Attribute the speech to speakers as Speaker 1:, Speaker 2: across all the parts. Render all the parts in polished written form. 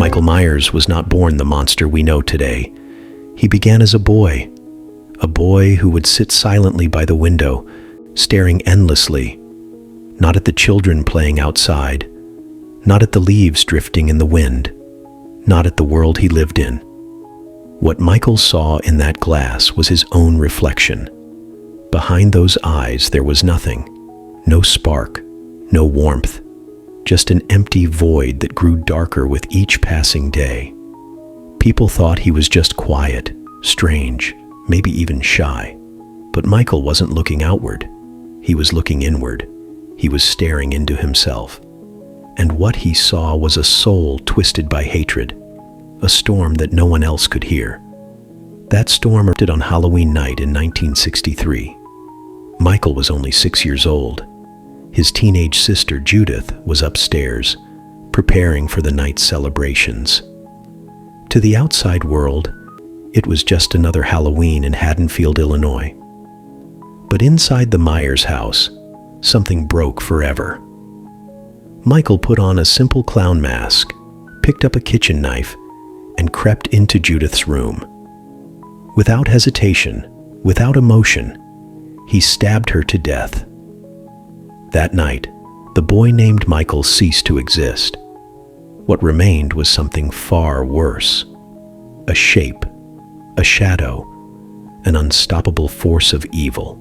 Speaker 1: Michael Myers was not born the monster we know today. He began as a boy who would sit silently by the window, staring endlessly, not at the children playing outside, not at the leaves drifting in the wind, not at the world he lived in. What Michael saw in that glass was his own reflection. Behind those eyes there was nothing, no spark, no warmth, just an empty void that grew darker with each passing day. People thought he was just quiet, strange, maybe even shy. But Michael wasn't looking outward. He was looking inward. He was staring into himself. And what he saw was a soul twisted by hatred, a storm that no one else could hear. That storm erupted on Halloween night in 1963. Michael was only 6 years old. His teenage sister Judith was upstairs, preparing for the night's celebrations. To the outside world, it was just another Halloween in Haddonfield, Illinois. But inside the Myers house, something broke forever. Michael put on a simple clown mask, picked up a kitchen knife, and crept into Judith's room. Without hesitation, without emotion, he stabbed her to death. That night, the boy named Michael ceased to exist. What remained was something far worse. A shape, a shadow, an unstoppable force of evil.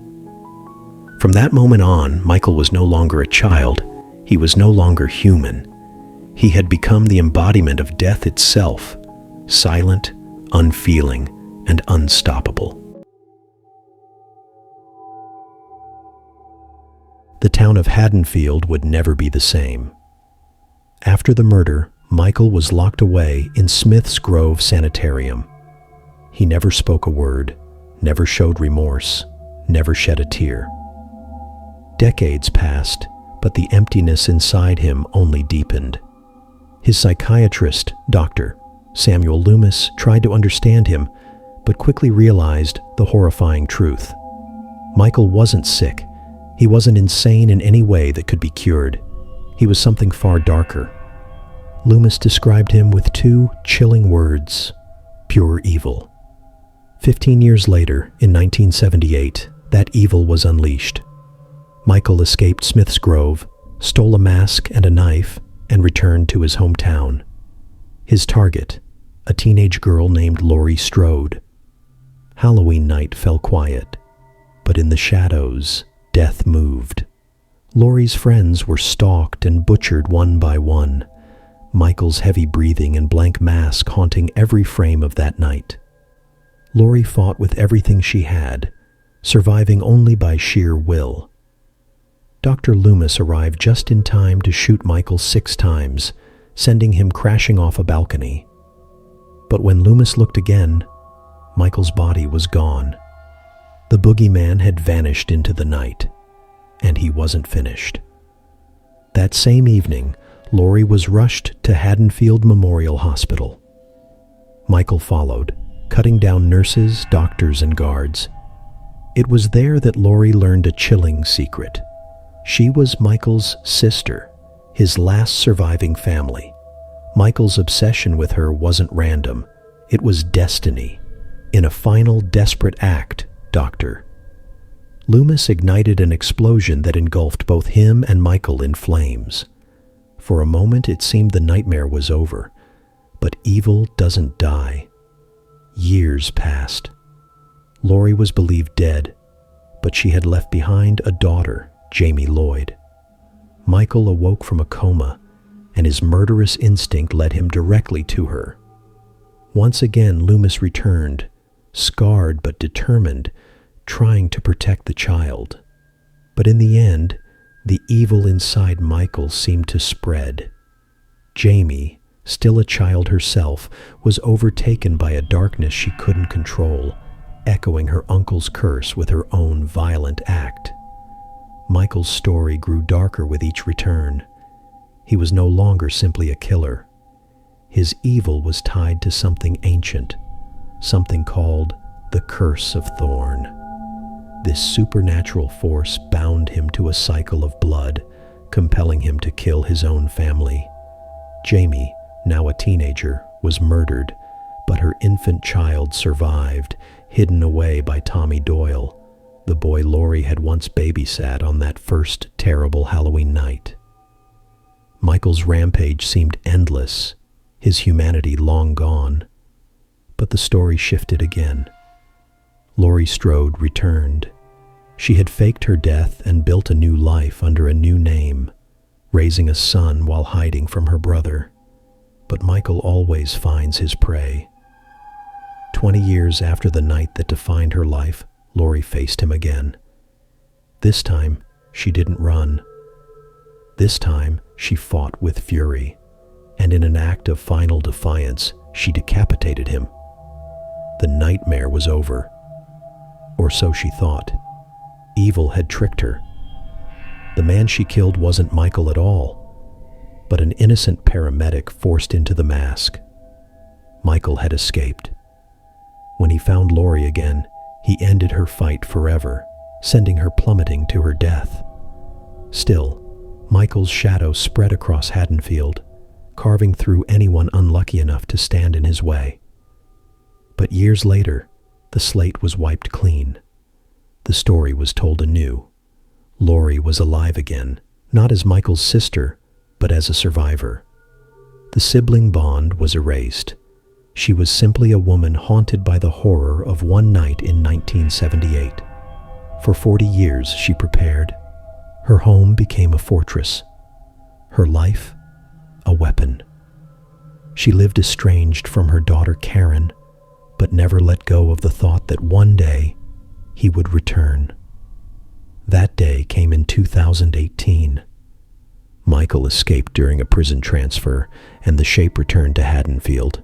Speaker 1: From that moment on, Michael was no longer a child. He was no longer human. He had become the embodiment of death itself, silent, unfeeling, and unstoppable. The town of Haddonfield would never be the same. After the murder, Michael was locked away in Smith's Grove Sanitarium. He never spoke a word, never showed remorse, never shed a tear. Decades passed, but the emptiness inside him only deepened. His psychiatrist, Dr. Samuel Loomis, tried to understand him, but quickly realized the horrifying truth. Michael wasn't sick. He wasn't insane in any way that could be cured. He was something far darker. Loomis described him with two chilling words: pure evil. 15 years later, in 1978, that evil was unleashed. Michael escaped Smith's Grove, stole a mask and a knife, and returned to his hometown. His target, a teenage girl named Laurie Strode. Halloween night fell quiet, but in the shadows, death moved. Laurie's friends were stalked and butchered one by one, Michael's heavy breathing and blank mask haunting every frame of that night. Laurie fought with everything she had, surviving only by sheer will. Dr. Loomis arrived just in time to shoot Michael 6 times, sending him crashing off a balcony. But when Loomis looked again, Michael's body was gone. The boogeyman had vanished into the night, and he wasn't finished. That same evening, Laurie was rushed to Haddonfield Memorial Hospital. Michael followed, cutting down nurses, doctors, and guards. It was there that Laurie learned a chilling secret. She was Michael's sister, his last surviving family. Michael's obsession with her wasn't random. It was destiny. In a final, desperate act, Dr. Loomis ignited an explosion that engulfed both him and Michael in flames. For a moment, it seemed the nightmare was over. But evil doesn't die. Years passed. Laurie was believed dead, but she had left behind a daughter, Jamie Lloyd. Michael awoke from a coma, and his murderous instinct led him directly to her. Once again, Loomis returned, scarred but determined, trying to protect the child. But in the end, the evil inside Michael seemed to spread. Jamie, still a child herself, was overtaken by a darkness she couldn't control, echoing her uncle's curse with her own violent act. Michael's story grew darker with each return. He was no longer simply a killer. His evil was tied to something ancient, something called the Curse of Thorn. This supernatural force bound him to a cycle of blood, compelling him to kill his own family. Jamie, now a teenager, was murdered, but her infant child survived, hidden away by Tommy Doyle, the boy Laurie had once babysat on that first terrible Halloween night. Michael's rampage seemed endless, his humanity long gone. But the story shifted again. Laurie Strode returned. She had faked her death and built a new life under a new name, raising a son while hiding from her brother. But Michael always finds his prey. 20 years after the night that defined her life, Laurie faced him again. This time, she didn't run. This time, she fought with fury, and in an act of final defiance, she decapitated him. The nightmare was over. Or so she thought. Evil had tricked her. The man she killed wasn't Michael at all, but an innocent paramedic forced into the mask. Michael had escaped. When he found Laurie again, he ended her fight forever, sending her plummeting to her death. Still, Michael's shadow spread across Haddonfield, carving through anyone unlucky enough to stand in his way. But years later, the slate was wiped clean. The story was told anew. Laurie was alive again, not as Michael's sister, but as a survivor. The sibling bond was erased. She was simply a woman haunted by the horror of one night in 1978. For 40 years she prepared. Her home became a fortress. Her life, a weapon. She lived estranged from her daughter Karen, but never let go of the thought that one day he would return. That day came in 2018. Michael escaped during a prison transfer, and the shape returned to Haddonfield.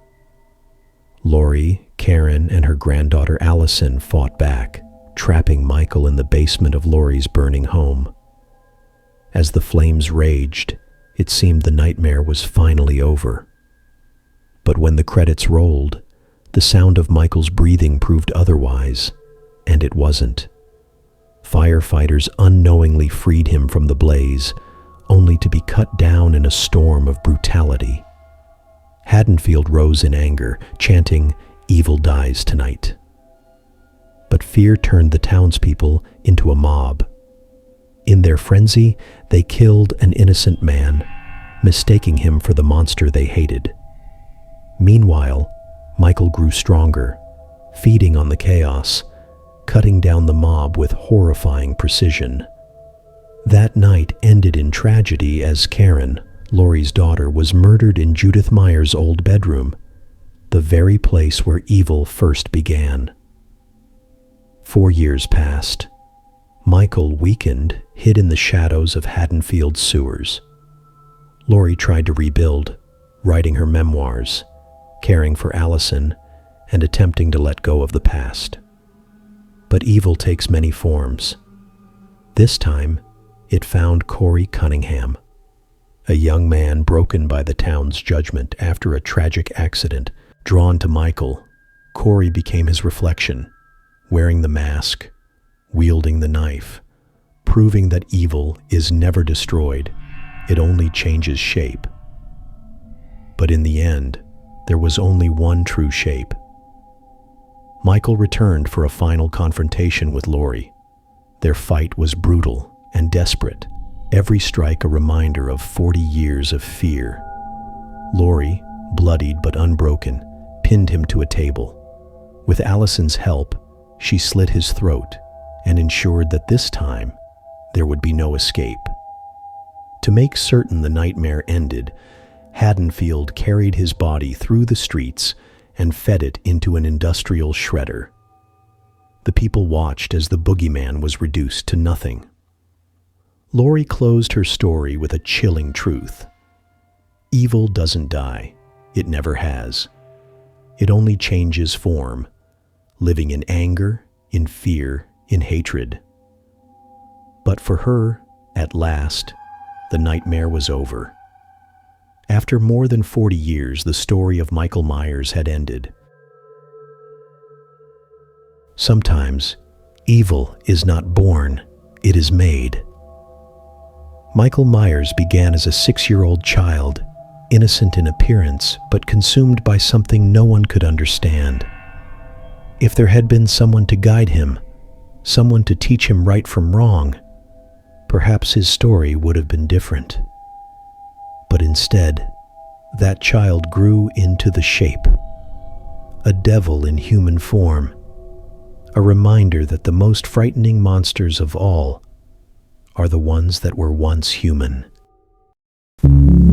Speaker 1: Laurie, Karen, and her granddaughter Allison fought back, trapping Michael in the basement of Laurie's burning home. As the flames raged, it seemed the nightmare was finally over. But when the credits rolled, the sound of Michael's breathing proved otherwise, and it wasn't. Firefighters unknowingly freed him from the blaze, only to be cut down in a storm of brutality. Haddonfield rose in anger, chanting, "Evil dies tonight." But fear turned the townspeople into a mob. In their frenzy, they killed an innocent man, mistaking him for the monster they hated. Meanwhile, Michael grew stronger, feeding on the chaos, cutting down the mob with horrifying precision. That night ended in tragedy as Karen, Laurie's daughter, was murdered in Judith Meyer's old bedroom, the very place where evil first began. 4 years passed. Michael, weakened, hid in the shadows of Haddonfield's sewers. Laurie tried to rebuild, writing her memoirs, caring for Allison, and attempting to let go of the past. But evil takes many forms. This time, it found Corey Cunningham, a young man broken by the town's judgment after a tragic accident. Drawn to Michael, Corey became his reflection, wearing the mask, wielding the knife, proving that evil is never destroyed, it only changes shape. But in the end, there was only one true shape. Michael returned for a final confrontation with Laurie. Their fight was brutal and desperate, every strike a reminder of 40 years of fear. Laurie, bloodied but unbroken, pinned him to a table. With Allison's help, she slit his throat and ensured that this time there would be no escape. To make certain the nightmare ended, Haddonfield carried his body through the streets and fed it into an industrial shredder. The people watched as the boogeyman was reduced to nothing. Laurie closed her story with a chilling truth. Evil doesn't die. It never has. It only changes form, living in anger, in fear, in hatred. But for her, at last, the nightmare was over. After more than 40 years, the story of Michael Myers had ended. Sometimes, evil is not born, it is made. Michael Myers began as a 6-year-old child, innocent in appearance, but consumed by something no one could understand. If there had been someone to guide him, someone to teach him right from wrong, perhaps his story would have been different. But instead, that child grew into the shape, a devil in human form, a reminder that the most frightening monsters of all are the ones that were once human.